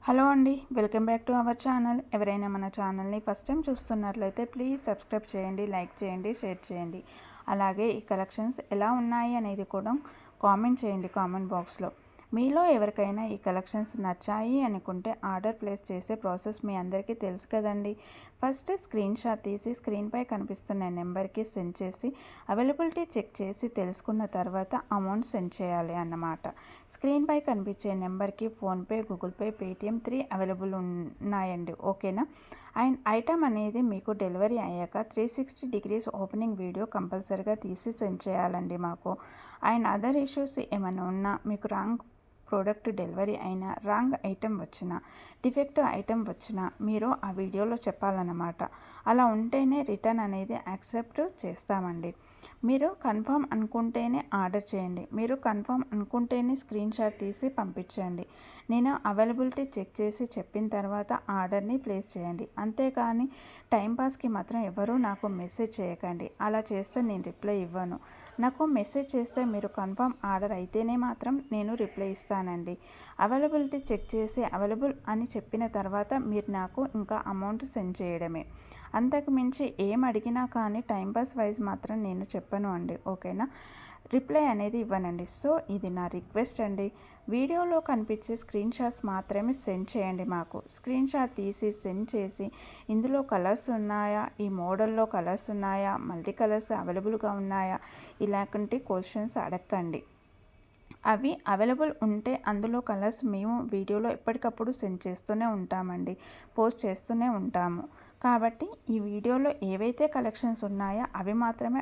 Hello అండి, welcome back to our channel. ఎవరైనా మన ఛానల్ని ఫస్ట్ టైం చూస్తున్నట్లయితే ప్లీజ్ సబ్స్క్రైబ్ చేయండి, లైక్ చేయండి, షేర్ చేయండి. అలాగే ఈ కలెక్షన్స్ ఎలా ఉన్నాయి అనేది కూడా కామెంట్ చేయండి కామెంట్ బాక్స్లో. మీలో ఎవరికైనా ఈ కలెక్షన్స్ నచ్చాయి అనుకుంటే ఆర్డర్ ప్లేస్ చేసే ప్రాసెస్ మీ అందరికీ తెలుసు కదండి. ఫస్ట్ స్క్రీన్ షాట్ తీసి స్క్రీన్పై కనిపిస్తున్న నెంబర్కి సెండ్ చేసి అవైలబిలిటీ చెక్ చేసి తెలుసుకున్న తర్వాత అమౌంట్ సెండ్ చేయాలి అన్నమాట. స్క్రీన్పై కనిపించే నెంబర్కి PhonePe, Google pay, Paytm 3 available ఉన్నాయండి. ఓకేనా. అండ్ ఐటమ్ అనేది మీకు డెలివరీ అయ్యాక 360 డిగ్రీస్ ఓపెనింగ్ వీడియో కంపల్సరీగా తీసి సెండ్ చేయాలండి మాకు. అండ్ అదర్ ఇష్యూస్ ఏమైనా ఉన్నా, మీకు రాంగ్ ప్రోడక్ట్ డెలివరీ అయినా, రాంగ్ ఐటెం వచ్చినా, డిఫెక్టివ్ ఐటెం వచ్చినా మీరు ఆ వీడియోలో చెప్పాలన్నమాట. అలా ఉంటేనే రిటర్న్ అనేది యాక్సెప్ట్ చేస్తామండి. మీరు కన్ఫర్మ్ అనుకుంటేనే ఆర్డర్ చేయండి. మీరు కన్ఫర్మ్ అనుకుంటేనే స్క్రీన్ షాట్ తీసి పంపించండి. నేను అవైలబిలిటీ చెక్ చేసి చెప్పిన తర్వాత ఆర్డర్ని ప్లేస్ చేయండి. అంతేకాని టైంపాస్కి మాత్రం ఎవరూ నాకు మెసేజ్ చేయకండి. అలా చేస్తే నేను రిప్లై ఇవ్వను. నాకు మెసేజ్ చేస్తే మీరు కన్ఫర్మ్ ఆర్డర్ అయితేనే మాత్రం నేను రిప్లై ఇస్తానండి. అవైలబిలిటీ చెక్ చేసి అవైలబుల్ అని చెప్పిన తర్వాత మీరు నాకు ఇంకా అమౌంట్ సెండ్ చేయడమే. అంతకు మించి ఏం అడిగినా కానీ టైంపాస్ వైజ్ మాత్రం నేను చెప్పను అండి. ఓకేనా. రిప్లై అనేది ఇవ్వనండి. సో ఇది నా రిక్వెస్ట్ అండి. వీడియోలో కనిపించే స్క్రీన్ షాట్స్ మాత్రమే సెండ్ చేయండి మాకు. స్క్రీన్ షాట్ తీసి సెండ్ చేసి ఇందులో కలర్స్ ఉన్నాయా, ఈ మోడల్లో కలర్స్ ఉన్నాయా, మల్టీ కలర్స్ అవైలబుల్గా ఉన్నాయా, ఇలాంటి క్వశ్చన్స్ అడగండి. అవి అవైలబుల్ ఉంటే అందులో కలర్స్ మేము వీడియోలో ఎప్పటికప్పుడు సెండ్ చేస్తూనే ఉంటామండి, పోస్ట్ చేస్తూనే ఉంటాము. కాబట్టి ఈ వీడియోలో ఏవైతే కలెక్షన్స్ ఉన్నాయో అవి మాత్రమే